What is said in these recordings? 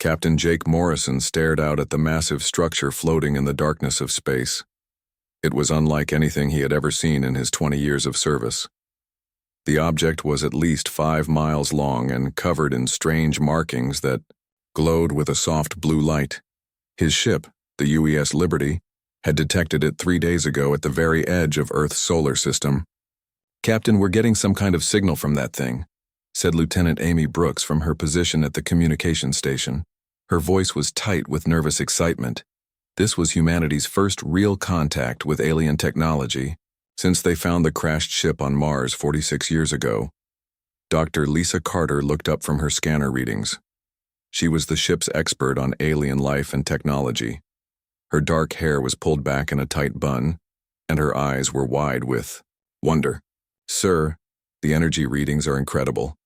Captain Jake Morrison stared out at the massive structure floating in the darkness of space. It was unlike anything he had ever seen in his 20 years of service. The object was at least 5 miles long and covered in strange markings that glowed with a soft blue light. His ship, the UES Liberty, had detected it 3 days ago at the very edge of Earth's solar system. "Captain, we're getting some kind of signal from that thing," said Lieutenant Amy Brooks from her position at the communication station. Her voice was tight with nervous excitement. This was humanity's first real contact with alien technology since they found the crashed ship on Mars 46 years ago. Dr. Lisa Carter looked up from her scanner readings. She was the ship's expert on alien life and technology. Her dark hair was pulled back in a tight bun, and her eyes were wide with wonder. "Sir, the energy readings are incredible.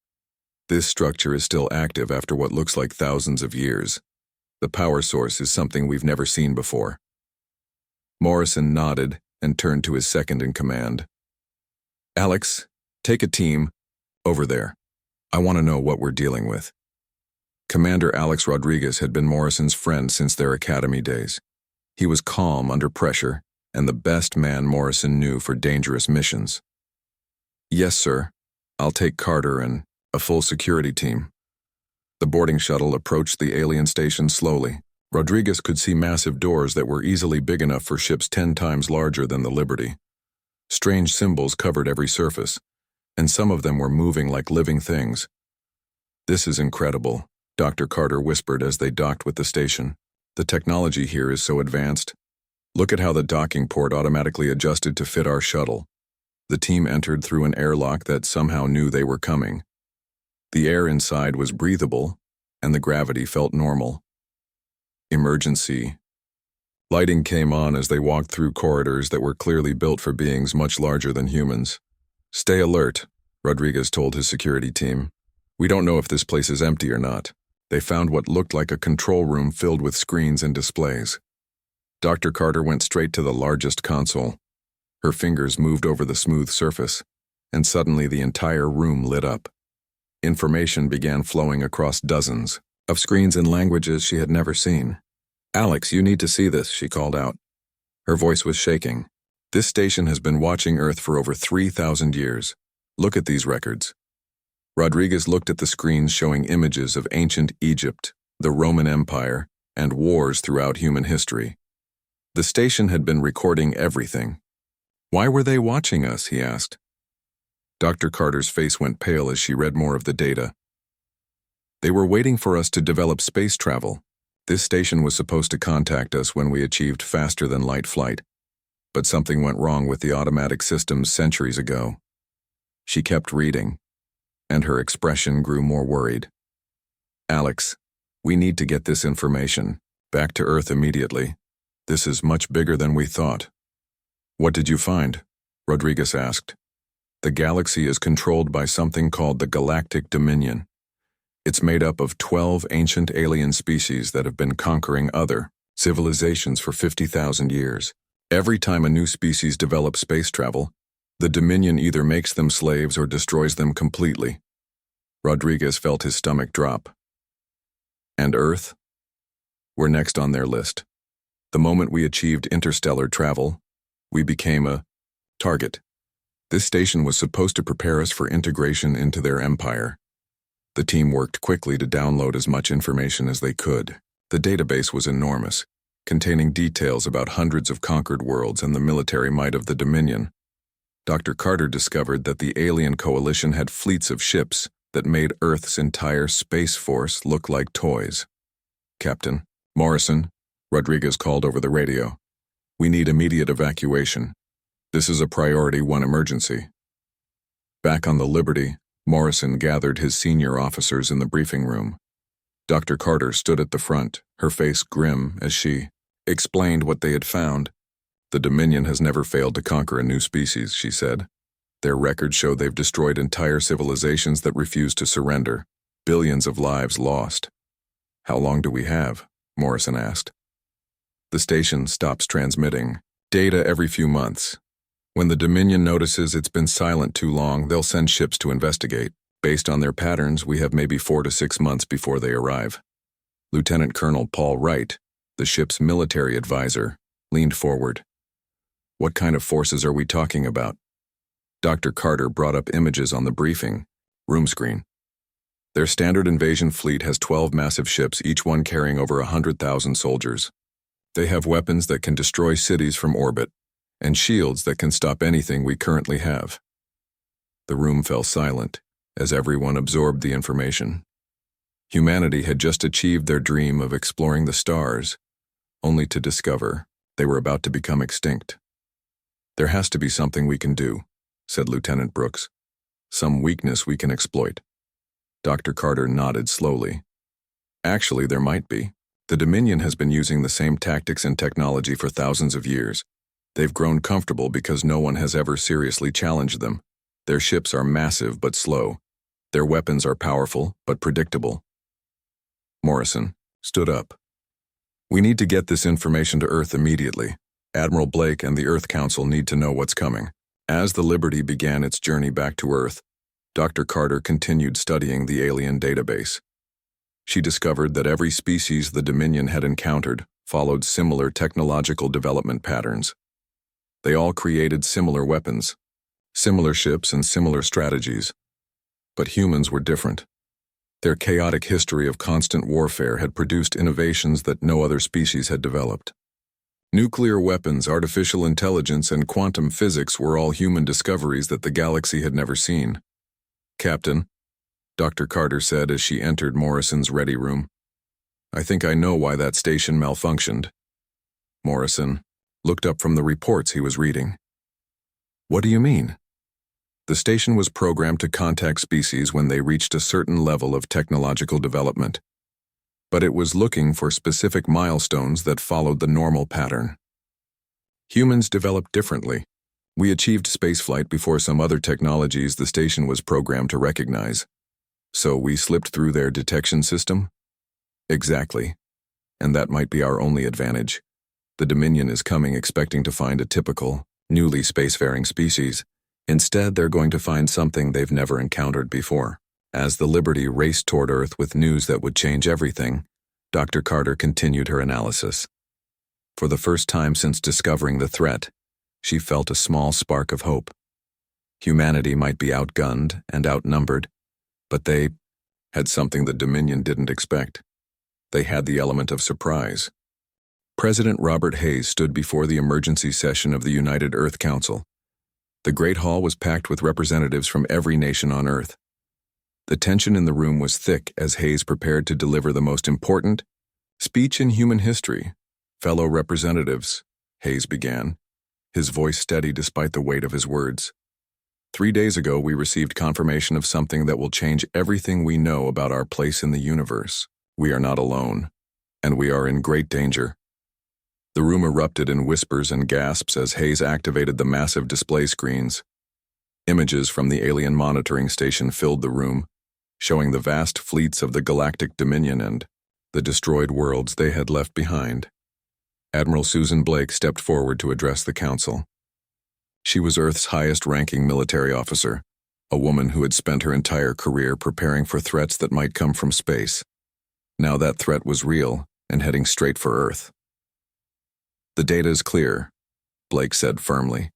This structure is still active after what looks like thousands of years. The power source is something we've never seen before." Morrison nodded and turned to his second-in-command. "Alex, take a team over there. I want to know what we're dealing with." Commander Alex Rodriguez had been Morrison's friend since their academy days. He was calm under pressure and the best man Morrison knew for dangerous missions. "Yes, sir. I'll take Carter and a full security team." The boarding shuttle approached the alien station slowly. Rodriguez could see massive doors that were easily big enough for ships 10 times larger than the Liberty. Strange symbols covered every surface, and some of them were moving like living things. "This is incredible," Dr. Carter whispered as they docked with the station. "The technology here is so advanced. Look at how the docking port automatically adjusted to fit our shuttle." The team entered through an airlock that somehow knew they were coming. The air inside was breathable, and the gravity felt normal. Emergency. Lighting came on as they walked through corridors that were clearly built for beings much larger than humans. "Stay alert," Rodriguez told his security team. "We don't know if this place is empty or not." They found what looked like a control room filled with screens and displays. Dr. Carter went straight to the largest console. Her fingers moved over the smooth surface, and suddenly the entire room lit up. Information began flowing across dozens of screens in languages she had never seen. "Alex, you need to see this," she called out. Her voice was shaking. "This station has been watching Earth for over 3,000 years. Look at these records." Rodriguez looked at the screens showing images of ancient Egypt, the Roman Empire, and wars throughout human history. The station had been recording everything. "Why were they watching us?" he asked. Dr. Carter's face went pale as she read more of the data. "They were waiting for us to develop space travel. This station was supposed to contact us when we achieved faster-than-light flight, but something went wrong with the automatic systems centuries ago." She kept reading, and her expression grew more worried. "Alex, we need to get this information back to Earth immediately. This is much bigger than we thought." "What did you find?" Rodriguez asked. "The galaxy is controlled by something called the Galactic Dominion. It's made up of 12 ancient alien species that have been conquering other civilizations for 50,000 years. Every time a new species develops space travel, the Dominion either makes them slaves or destroys them completely." Rodriguez felt his stomach drop. "And Earth? We're next on their list. The moment we achieved interstellar travel, we became a target. This station was supposed to prepare us for integration into their empire." The team worked quickly to download as much information as they could. The database was enormous, containing details about hundreds of conquered worlds and the military might of the Dominion. Dr. Carter discovered that the alien coalition had fleets of ships that made Earth's entire space force look like toys. "Captain Morrison," Rodriguez called over the radio. "We need immediate evacuation. This is a priority 1 emergency." Back on the Liberty, Morrison gathered his senior officers in the briefing room. Dr. Carter stood at the front, her face grim as she explained what they had found. "The Dominion has never failed to conquer a new species," she said. "Their records show they've destroyed entire civilizations that refuse to surrender. Billions of lives lost." "How long do we have?" Morrison asked. "The station stops transmitting data every few months. When the Dominion notices it's been silent too long, they'll send ships to investigate. Based on their patterns, we have maybe 4 to 6 months before they arrive." Lieutenant Colonel Paul Wright, the ship's military advisor, leaned forward. What kind of forces are we talking about? Dr. Carter brought up images on the briefing room screen. Their standard invasion fleet has 12 massive ships, each one carrying over 100,000 soldiers. They have weapons that can destroy cities from orbit, and shields that can stop anything we currently have. The room fell silent as everyone absorbed the information. Humanity had just achieved their dream of exploring the stars, only to discover they were about to become extinct. There has to be something we can do, said Lieutenant Brooks. Some weakness we can exploit. Dr. Carter nodded slowly. Actually, there might be. The Dominion has been using the same tactics and technology for thousands of years. They've grown comfortable because no one has ever seriously challenged them. Their ships are massive but slow. Their weapons are powerful but predictable. Morrison stood up. We need to get this information to Earth immediately. Admiral Blake and the Earth Council need to know what's coming. As the Liberty began its journey back to Earth, Dr. Carter continued studying the alien database. She discovered that every species the Dominion had encountered followed similar technological development patterns. They all created similar weapons, similar ships, and similar strategies. But humans were different. Their chaotic history of constant warfare had produced innovations that no other species had developed. Nuclear weapons, artificial intelligence, and quantum physics were all human discoveries that the galaxy had never seen. Captain, Dr. Carter said as she entered Morrison's ready room, I think I know why that station malfunctioned. Morrison looked up from the reports he was reading. What do you mean? The station was programmed to contact species when they reached a certain level of technological development, but it was looking for specific milestones that followed the normal pattern. Humans developed differently. We achieved spaceflight before some other technologies the station was programmed to recognize. So we slipped through their detection system? Exactly. And that might be our only advantage. The Dominion is coming expecting to find a typical, newly spacefaring species. Instead, they're going to find something they've never encountered before. As the Liberty raced toward Earth with news that would change everything, Dr. Carter continued her analysis. For the first time since discovering the threat, she felt a small spark of hope. Humanity might be outgunned and outnumbered, but they had something the Dominion didn't expect. They had the element of surprise. President Robert Hayes stood before the emergency session of the United Earth Council. The Great Hall was packed with representatives from every nation on Earth. The tension in the room was thick as Hayes prepared to deliver the most important speech in human history. Fellow representatives, Hayes began, his voice steady despite the weight of his words. 3 days ago, we received confirmation of something that will change everything we know about our place in the universe. We are not alone, and we are in great danger. The room erupted in whispers and gasps as Hayes activated the massive display screens. Images from the alien monitoring station filled the room, showing the vast fleets of the Galactic Dominion and the destroyed worlds they had left behind. Admiral Susan Blake stepped forward to address the council. She was Earth's highest-ranking military officer, a woman who had spent her entire career preparing for threats that might come from space. Now that threat was real and heading straight for Earth. The data is clear, Blake said firmly.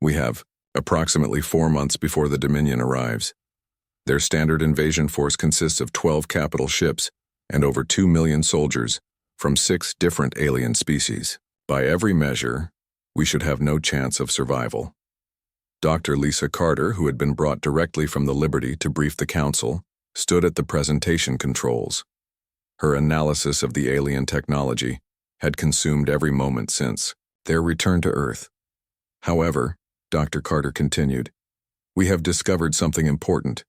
We have approximately 4 months before the Dominion arrives. Their standard invasion force consists of 12 capital ships and over 2 million soldiers from 6 different alien species. By every measure, we should have no chance of survival. Dr. Lisa Carter, who had been brought directly from the Liberty to brief the council, stood at the presentation controls. Her analysis of the alien technology had consumed every moment since their return to Earth. However, Dr. Carter continued, we have discovered something important.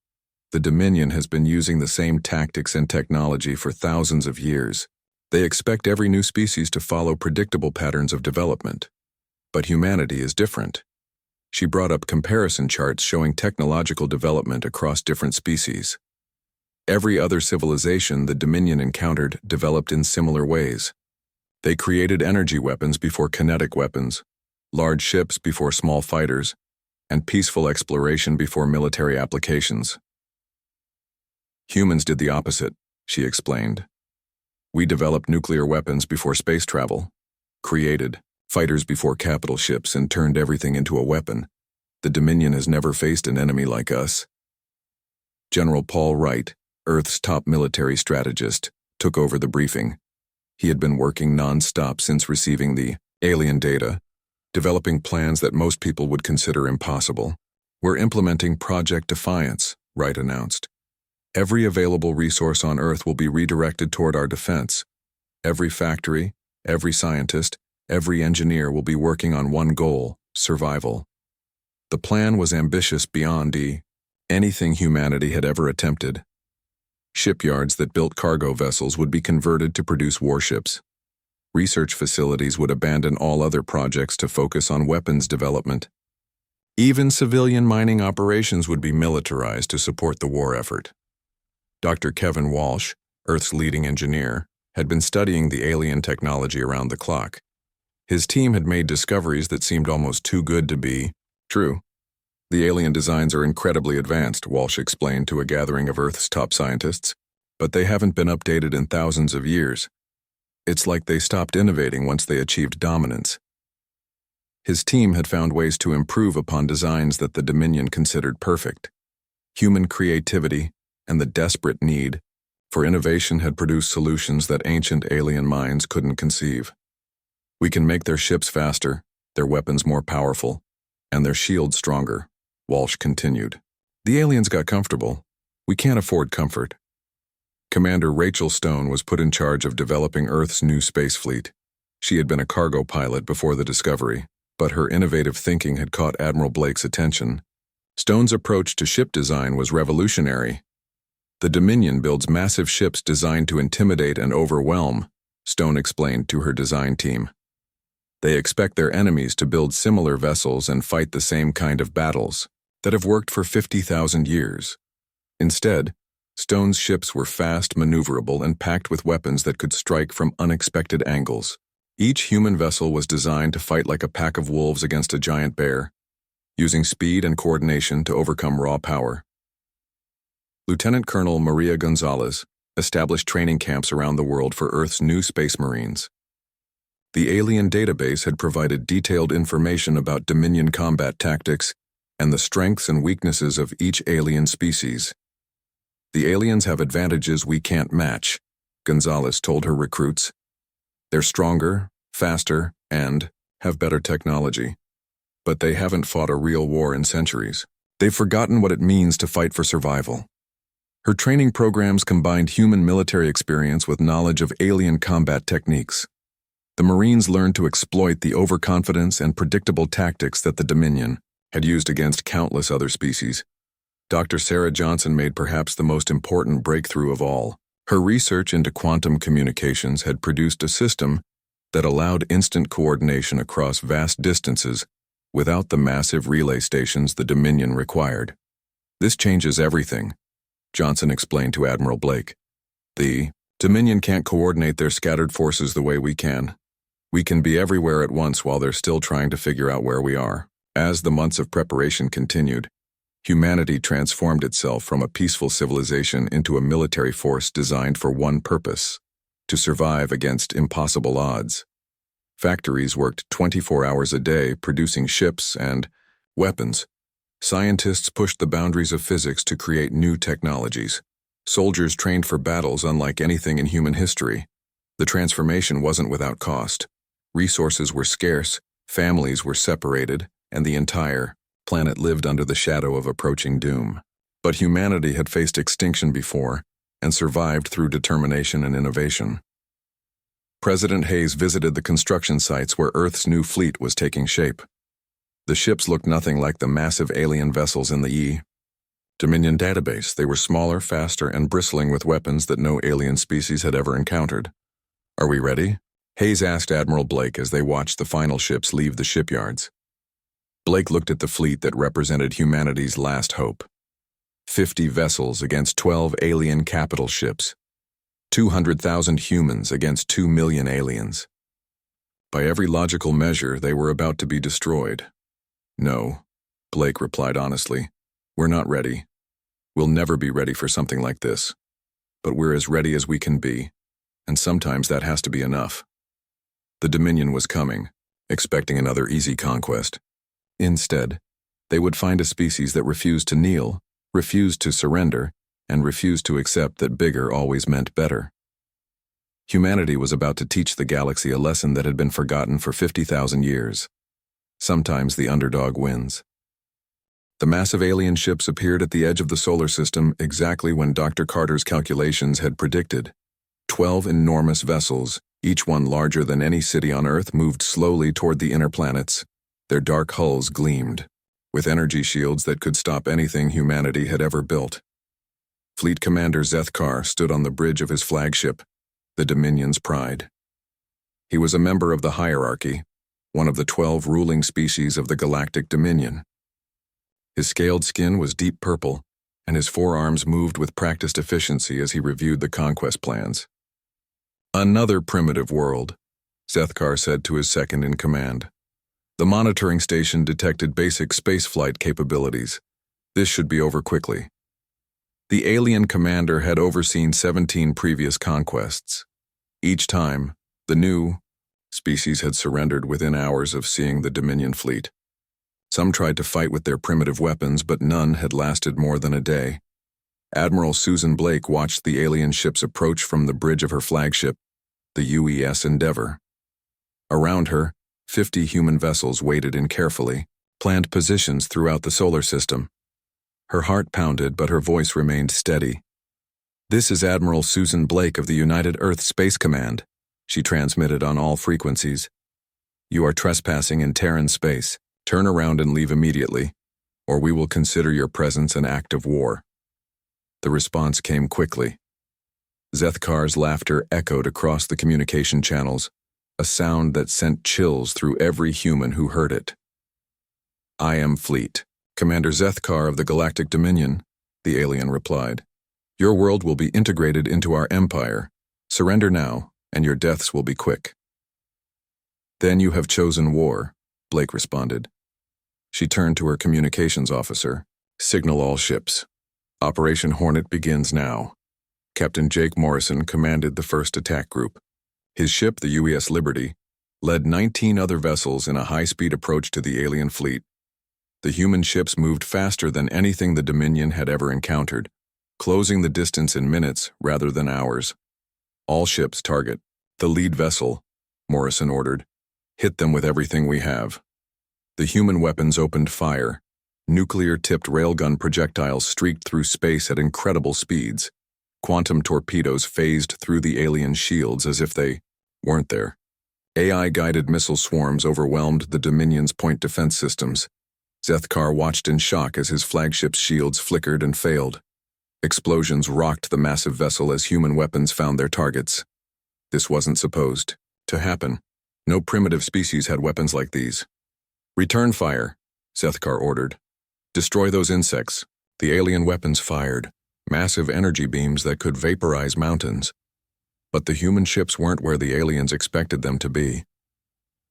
The Dominion has been using the same tactics and technology for thousands of years. They expect every new species to follow predictable patterns of development. But humanity is different. She brought up comparison charts showing technological development across different species. Every other civilization the Dominion encountered developed in similar ways. They created energy weapons before kinetic weapons, large ships before small fighters, and peaceful exploration before military applications. Humans did the opposite, she explained. We developed nuclear weapons before space travel, created fighters before capital ships, and turned everything into a weapon. The Dominion has never faced an enemy like us. General Paul Wright, Earth's top military strategist, took over the briefing. He had been working non-stop since receiving the alien data, developing plans that most people would consider impossible. We're implementing Project Defiance, Wright announced. Every available resource on Earth will be redirected toward our defense. Every factory, every scientist, every engineer will be working on one goal: survival. The plan was ambitious beyond anything humanity had ever attempted. Shipyards that built cargo vessels would be converted to produce warships. Research facilities would abandon all other projects to focus on weapons development. Even civilian mining operations would be militarized to support the war effort. Dr. Kevin Walsh, Earth's leading engineer, had been studying the alien technology around the clock. His team had made discoveries that seemed almost too good to be true. The alien designs are incredibly advanced, Walsh explained to a gathering of Earth's top scientists, but they haven't been updated in thousands of years. It's like they stopped innovating once they achieved dominance. His team had found ways to improve upon designs that the Dominion considered perfect. Human creativity and the desperate need for innovation had produced solutions that ancient alien minds couldn't conceive. We can make their ships faster, their weapons more powerful, and their shields stronger, Walsh continued. The aliens got comfortable. We can't afford comfort. Commander Rachel Stone was put in charge of developing Earth's new space fleet. She had been a cargo pilot before the discovery, but her innovative thinking had caught Admiral Blake's attention. Stone's approach to ship design was revolutionary. The Dominion builds massive ships designed to intimidate and overwhelm, Stone explained to her design team. They expect their enemies to build similar vessels and fight the same kind of battles that have worked for 50,000 years. Instead, Stone's ships were fast, maneuverable, and packed with weapons that could strike from unexpected angles. Each human vessel was designed to fight like a pack of wolves against a giant bear, using speed and coordination to overcome raw power. Lieutenant Colonel Maria Gonzalez established training camps around the world for Earth's new Space Marines. The alien database had provided detailed information about Dominion combat tactics and the strengths and weaknesses of each alien species. The aliens have advantages we can't match, Gonzalez told her recruits. They're stronger, faster, and have better technology. But they haven't fought a real war in centuries. They've forgotten what it means to fight for survival. Her training programs combined human military experience with knowledge of alien combat techniques. The Marines learned to exploit the overconfidence and predictable tactics that the Dominion had used against countless other species. Dr. Sarah Johnson made perhaps the most important breakthrough of all. Her research into quantum communications had produced a system that allowed instant coordination across vast distances without the massive relay stations the Dominion required. This changes everything, Johnson explained to Admiral Blake. The Dominion can't coordinate their scattered forces the way we can. We can be everywhere at once while they're still trying to figure out where we are. As the months of preparation continued, humanity transformed itself from a peaceful civilization into a military force designed for one purpose: to survive against impossible odds. Factories worked 24 hours a day producing ships and weapons. Scientists pushed the boundaries of physics to create new technologies. Soldiers trained for battles unlike anything in human history. The transformation wasn't without cost. Resources were scarce, families were separated, and the entire planet lived under the shadow of approaching doom. But humanity had faced extinction before and survived through determination and innovation. President Hayes visited the construction sites where Earth's new fleet was taking shape. The ships looked nothing like the massive alien vessels in the Dominion database. They were smaller, faster, and bristling with weapons that no alien species had ever encountered. "Are we ready?" Hayes asked Admiral Blake as they watched the final ships leave the shipyards. Blake looked at the fleet that represented humanity's last hope. 50 vessels against 12 alien capital ships. 200,000 humans against 2 million aliens. By every logical measure, they were about to be destroyed. "No," Blake replied honestly. "We're not ready. We'll never be ready for something like this. But we're as ready as we can be. and sometimes that has to be enough. The Dominion was coming, expecting another easy conquest. Instead, they would find a species that refused to kneel, refused to surrender, and refused to accept that bigger always meant better. Humanity was about to teach the galaxy a lesson that had been forgotten for 50,000 years. Sometimes the underdog wins. The massive alien ships appeared at the edge of the solar system exactly when Dr. Carter's calculations had predicted. 12 enormous vessels, each one larger than any city on Earth, moved slowly toward the inner planets. Their dark hulls gleamed, with energy shields that could stop anything humanity had ever built. Fleet Commander Zethkar stood on the bridge of his flagship, the Dominion's pride. He was a member of the hierarchy, one of the 12 ruling species of the Galactic Dominion. His scaled skin was deep purple, and his forearms moved with practiced efficiency as he reviewed the conquest plans. "Another primitive world," Zethkar said to his second-in-command. "The monitoring station detected basic spaceflight capabilities. This should be over quickly." The alien commander had overseen 17 previous conquests. Each time, the new species had surrendered within hours of seeing the Dominion fleet. Some tried to fight with their primitive weapons, but none had lasted more than a day. Admiral Susan Blake watched the alien ships approach from the bridge of her flagship, the UES Endeavour. Around her, 50 human vessels waited in carefully planned positions throughout the solar system. Her heart pounded, but her voice remained steady. "This is Admiral Susan Blake of the United Earth Space Command," she transmitted on all frequencies. "You are trespassing in Terran space. Turn around and leave immediately, or we will consider your presence an act of war." The response came quickly. Zethkar's laughter echoed across the communication channels, a sound that sent chills through every human who heard it. "I am Fleet, Commander Zethkar of the Galactic Dominion," the alien replied. "Your world will be integrated into our empire. Surrender now, and your deaths will be quick." "Then you have chosen war," Blake responded. She turned to her communications officer. "Signal all ships. Operation Hornet begins now." Captain Jake Morrison commanded the first attack group. His ship, the UES Liberty, led 19 other vessels in a high-speed approach to the alien fleet. The human ships moved faster than anything the Dominion had ever encountered, closing the distance in minutes rather than hours. "All ships target the lead vessel," Morrison ordered. "Hit them with everything we have." The human weapons opened fire. Nuclear-tipped railgun projectiles streaked through space at incredible speeds. Quantum torpedoes phased through the alien shields as if they weren't there. AI-guided missile swarms overwhelmed the Dominion's point defense systems. Zethkar watched in shock as his flagship's shields flickered and failed. Explosions rocked the massive vessel as human weapons found their targets. This wasn't supposed to happen. No primitive species had weapons like these. "Return fire," Zethkar ordered. "Destroy those insects." The alien weapons fired, massive energy beams that could vaporize mountains. But the human ships weren't where the aliens expected them to be.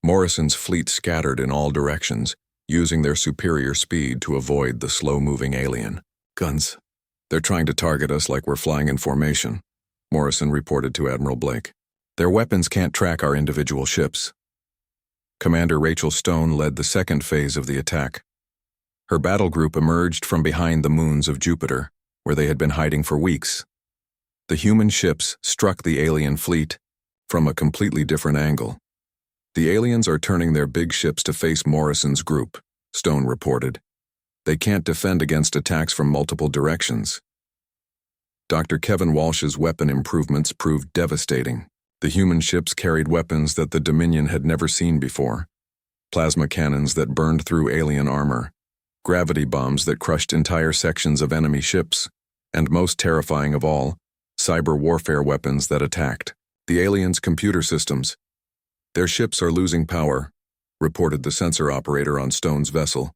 Morrison's fleet scattered in all directions, using their superior speed to avoid the slow-moving alien. "Guns. They're trying to target us like we're flying in formation," Morrison reported to Admiral Blake. "Their weapons can't track our individual ships." Commander Rachel Stone led the second phase of the attack. Her battle group emerged from behind the moons of Jupiter, where they had been hiding for weeks. The human ships struck the alien fleet from a completely different angle. "The aliens are turning their big ships to face Morrison's group," Stone reported. "They can't defend against attacks from multiple directions." Dr. Kevin Walsh's weapon improvements proved devastating. The human ships carried weapons that the Dominion had never seen before. Plasma cannons that burned through alien armor, gravity bombs that crushed entire sections of enemy ships, and most terrifying of all, cyber warfare weapons that attacked the aliens' computer systems. "Their ships are losing power," reported the sensor operator on Stone's vessel.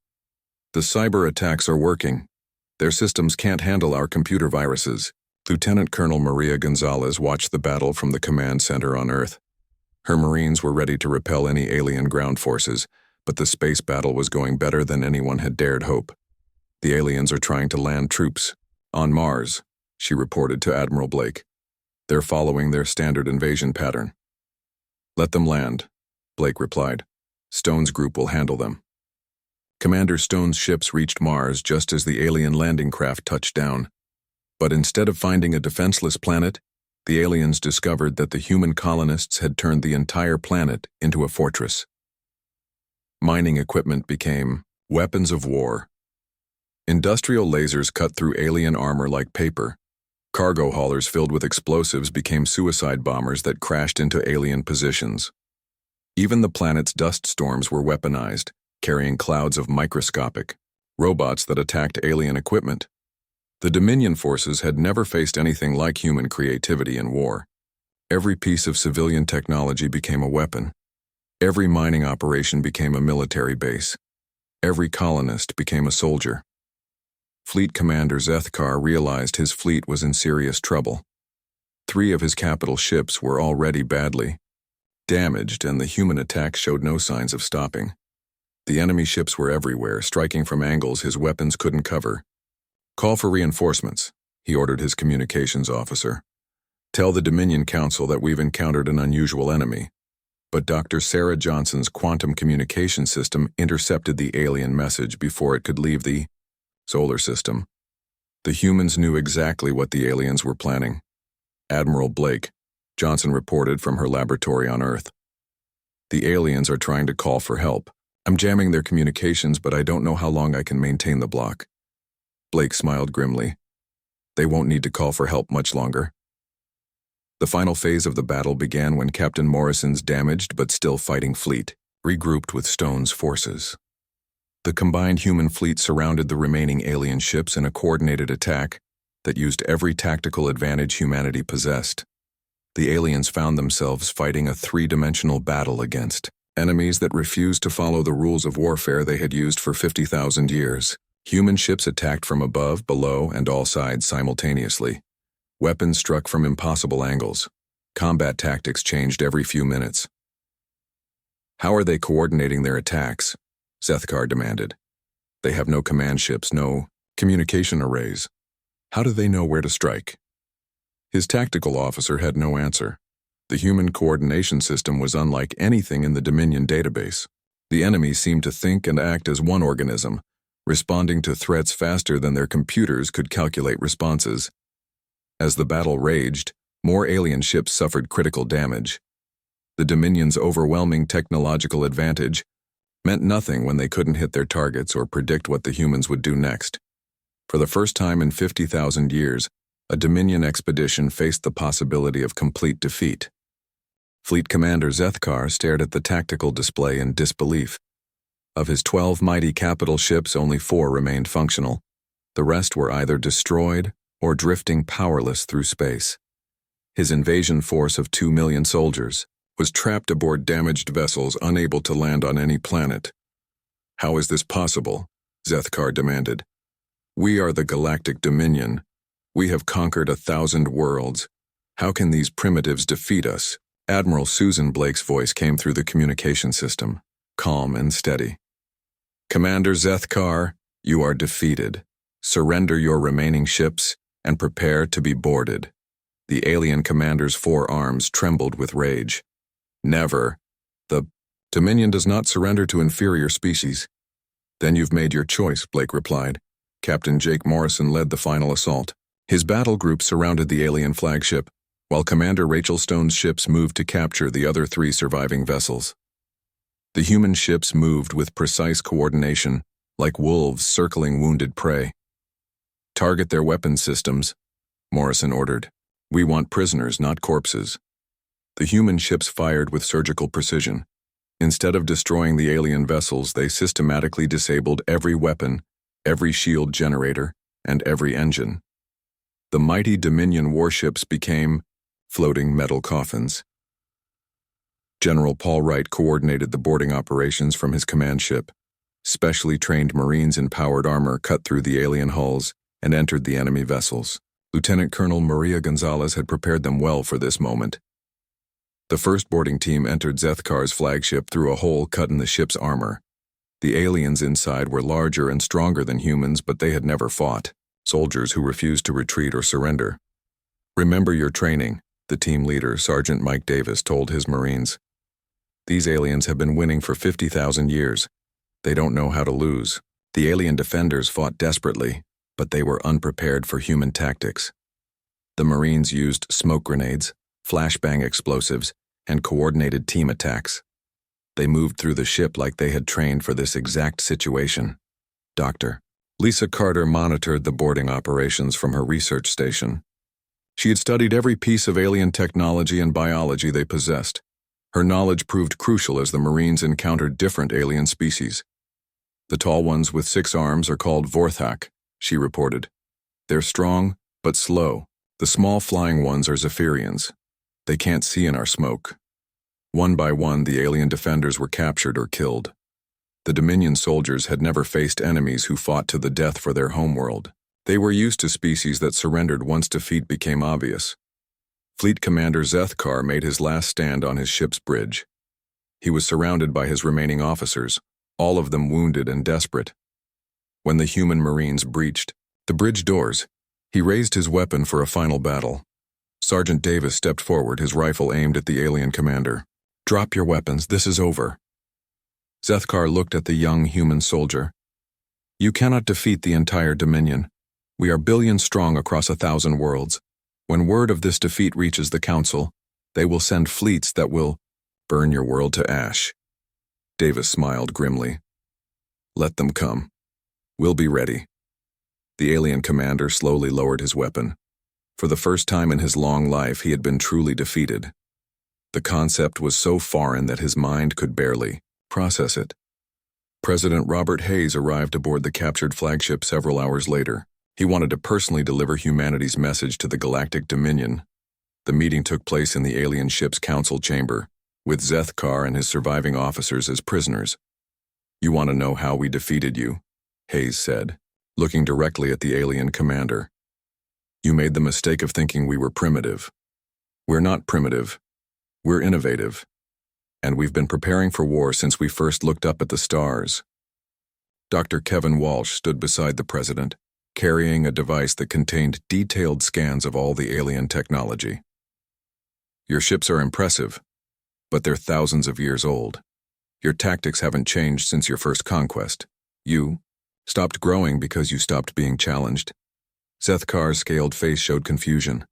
"The cyber attacks are working. Their systems can't handle our computer viruses." Lieutenant Colonel Maria Gonzalez watched the battle from the command center on Earth. Her Marines were ready to repel any alien ground forces, but the space battle was going better than anyone had dared hope. "The aliens are trying to land troops on Mars," she reported to Admiral Blake. They're following their standard invasion pattern. Let them land, Blake replied. Stone's group will handle them. Commander Stone's ships reached Mars just as the alien landing craft touched down. But instead of finding a defenseless planet, the aliens discovered that the human colonists had turned the entire planet into a fortress. Mining equipment became weapons of war. Industrial lasers cut through alien armor like paper. Cargo haulers filled with explosives became suicide bombers that crashed into alien positions. Even the planet's dust storms were weaponized, carrying clouds of microscopic robots that attacked alien equipment. The Dominion forces had never faced anything like human creativity in war. Every piece of civilian technology became a weapon. Every mining operation became a military base. Every colonist became a soldier. Fleet Commander Zethkar realized his fleet was in serious trouble. 3 of his capital ships were already badly damaged, and the human attack showed no signs of stopping. The enemy ships were everywhere, striking from angles his weapons couldn't cover. Call for reinforcements, he ordered his communications officer. Tell the Dominion Council that we've encountered an unusual enemy. But Dr. Sarah Johnson's quantum communication system intercepted the alien message before it could leave the solar system. The humans knew exactly what the aliens were planning. Admiral Blake, Johnson reported from her laboratory on Earth. The aliens are trying to call for help. I'm jamming their communications, but I don't know how long I can maintain the block. Blake smiled grimly. They won't need to call for help much longer. The final phase of the battle began when Captain Morrison's damaged but still fighting fleet regrouped with Stone's forces. The combined human fleet surrounded the remaining alien ships in a coordinated attack that used every tactical advantage humanity possessed. The aliens found themselves fighting a 3-dimensional battle against enemies that refused to follow the rules of warfare they had used for 50,000 years. Human ships attacked from above, below, and all sides simultaneously. Weapons struck from impossible angles. Combat tactics changed every few minutes. How are they coordinating their attacks? Zethkar demanded. They have no command ships, no communication arrays. How do they know where to strike? His tactical officer had no answer. The human coordination system was unlike anything in the Dominion database. The enemy seemed to think and act as one organism, responding to threats faster than their computers could calculate responses. As the battle raged, more alien ships suffered critical damage. The Dominion's overwhelming technological advantage meant nothing when they couldn't hit their targets or predict what the humans would do next. For the first time in 50,000 years, a Dominion expedition faced the possibility of complete defeat. Fleet Commander Zethkar stared at the tactical display in disbelief. Of his 12 mighty capital ships, only 4 remained functional. The rest were either destroyed or drifting powerless through space. His invasion force of 2 million soldiers was trapped aboard damaged vessels unable to land on any planet. How is this possible? Zethkar demanded. We are the Galactic Dominion. We have conquered 1,000 worlds. How can these primitives defeat us? Admiral Susan Blake's voice came through the communication system, calm and steady. Commander Zethkar, you are defeated. Surrender your remaining ships and prepare to be boarded. The alien commander's 4 arms trembled with rage. Never. The Dominion does not surrender to inferior species. Then you've made your choice, Blake replied. Captain Jake Morrison led the final assault. His battle group surrounded the alien flagship, while Commander Rachel Stone's ships moved to capture the other 3 surviving vessels. The human ships moved with precise coordination, like wolves circling wounded prey. Target their weapon systems, Morrison ordered. We want prisoners, not corpses. The human ships fired with surgical precision. Instead of destroying the alien vessels, they systematically disabled every weapon, every shield generator, and every engine. The mighty Dominion warships became floating metal coffins. General Paul Wright coordinated the boarding operations from his command ship. Specially trained Marines in powered armor cut through the alien hulls and entered the enemy vessels. Lieutenant Colonel Maria Gonzalez had prepared them well for this moment. The first boarding team entered Zethkar's flagship through a hole cut in the ship's armor. The aliens inside were larger and stronger than humans, but they had never fought. Soldiers who refused to retreat or surrender. Remember your training, The team leader, Sergeant Mike Davis, told his Marines. These aliens have been winning for 50,000 years. They don't know how to lose. The alien defenders fought desperately, but they were unprepared for human tactics. The Marines used smoke grenades, flashbang explosives, and coordinated team attacks. They moved through the ship like they had trained for this exact situation. Dr. Lisa Carter monitored the boarding operations from her research station. She had studied every piece of alien technology and biology they possessed. Her knowledge proved crucial as the Marines encountered different alien species. The tall ones with 6 arms are called Vorthak, she reported. They're strong, but slow. The small flying ones are Zephyrians. They can't see in our smoke. One by one, the alien defenders were captured or killed. The Dominion soldiers had never faced enemies who fought to the death for their homeworld. They were used to species that surrendered once defeat became obvious. Fleet Commander Zethkar made his last stand on his ship's bridge. He was surrounded by his remaining officers, all of them wounded and desperate. When the human Marines breached the bridge doors, he raised his weapon for a final battle. Sergeant Davis stepped forward, his rifle aimed at the alien commander. "Drop your weapons, this is over." Zethkar looked at the young human soldier. "You cannot defeat the entire Dominion. We are billions strong across 1,000 worlds. When word of this defeat reaches the Council, they will send fleets that will burn your world to ash." Davis smiled grimly. "Let them come. We'll be ready." The alien commander slowly lowered his weapon. For the first time in his long life, he had been truly defeated. The concept was so foreign that his mind could barely process it. President Robert Hayes arrived aboard the captured flagship several hours later. He wanted to personally deliver humanity's message to the Galactic Dominion. The meeting took place in the alien ship's council chamber, with Zethkar and his surviving officers as prisoners. "You want to know how we defeated you?" Hayes said, looking directly at the alien commander. "You made the mistake of thinking we were primitive. We're not primitive. We're innovative. And we've been preparing for war since we first looked up at the stars." Dr. Kevin Walsh stood beside the president, carrying a device that contained detailed scans of all the alien technology. "Your ships are impressive, but they're thousands of years old. Your tactics haven't changed since your first conquest. You stopped growing because you stopped being challenged." Zethkar's scaled face showed confusion.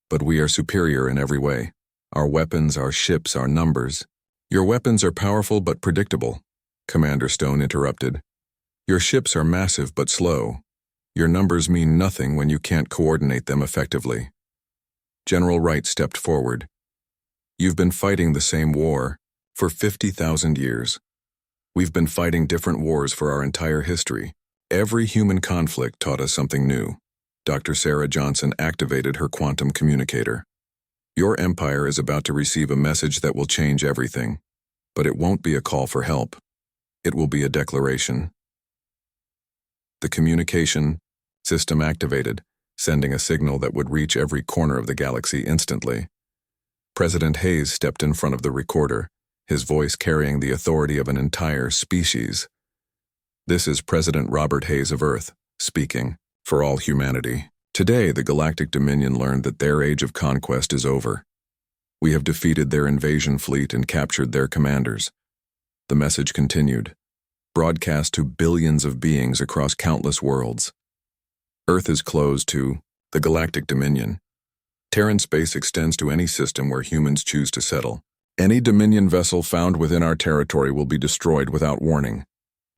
"But we are superior in every way. Our weapons, our ships, our numbers." "Your weapons are powerful but predictable," Commander Stone interrupted. "Your ships are massive but slow. Your numbers mean nothing when you can't coordinate them effectively." General Wright stepped forward. "You've been fighting the same war for 50,000 years. We've been fighting different wars for our entire history. Every human conflict taught us something new." Dr. Sarah Johnson activated her quantum communicator. "Your empire is about to receive a message that will change everything, but it won't be a call for help. It will be a declaration." The communication system activated, sending a signal that would reach every corner of the galaxy instantly. President Hayes stepped in front of the recorder, his voice carrying the authority of an entire species. "This is President Robert Hayes of Earth, speaking, for all humanity. Today, the Galactic Dominion learned that their age of conquest is over. We have defeated their invasion fleet and captured their commanders." The message continued, broadcast to billions of beings across countless worlds. "Earth is closed to the Galactic Dominion. Terran space extends to any system where humans choose to settle. Any Dominion vessel found within our territory will be destroyed without warning."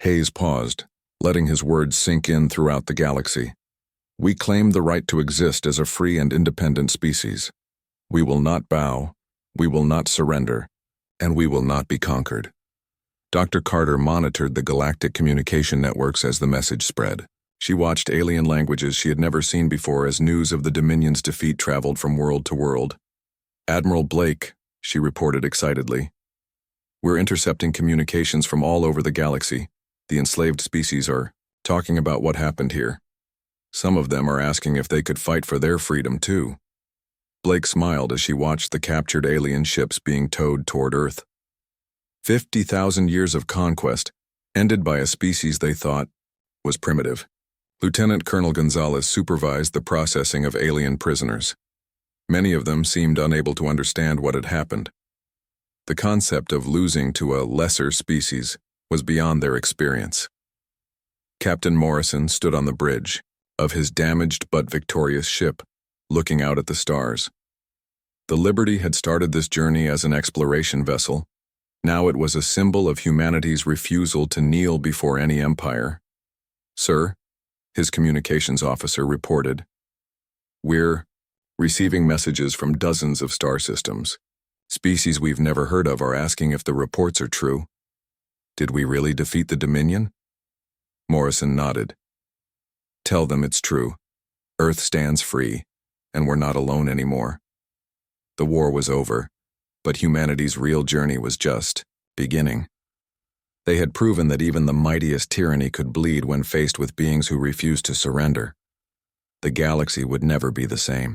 Hayes paused, letting his words sink in throughout the galaxy. "We claim the right to exist as a free and independent species. We will not bow, we will not surrender, and we will not be conquered." Dr. Carter monitored the galactic communication networks as the message spread. She watched alien languages she had never seen before as news of the Dominion's defeat traveled from world to world. "Admiral Blake," she reported excitedly. "We're intercepting communications from all over the galaxy. The enslaved species are talking about what happened here. Some of them are asking if they could fight for their freedom too." Blake smiled as she watched the captured alien ships being towed toward Earth. 50,000 years of conquest, ended by a species they thought was primitive. Lieutenant Colonel Gonzalez supervised the processing of alien prisoners. Many of them seemed unable to understand what had happened. The concept of losing to a lesser species was beyond their experience. Captain Morrison stood on the bridge of his damaged but victorious ship, looking out at the stars. The Liberty had started this journey as an exploration vessel. Now it was a symbol of humanity's refusal to kneel before any empire. "Sir," his communications officer reported, "we're receiving messages from dozens of star systems. Species we've never heard of are asking if the reports are true. Did we really defeat the Dominion?" Morrison nodded. "Tell them it's true. Earth stands free, and we're not alone anymore. The war was over, but humanity's real journey was just beginning." They had proven that even the mightiest tyranny could bleed when faced with beings who refused to surrender. The galaxy would never be the same.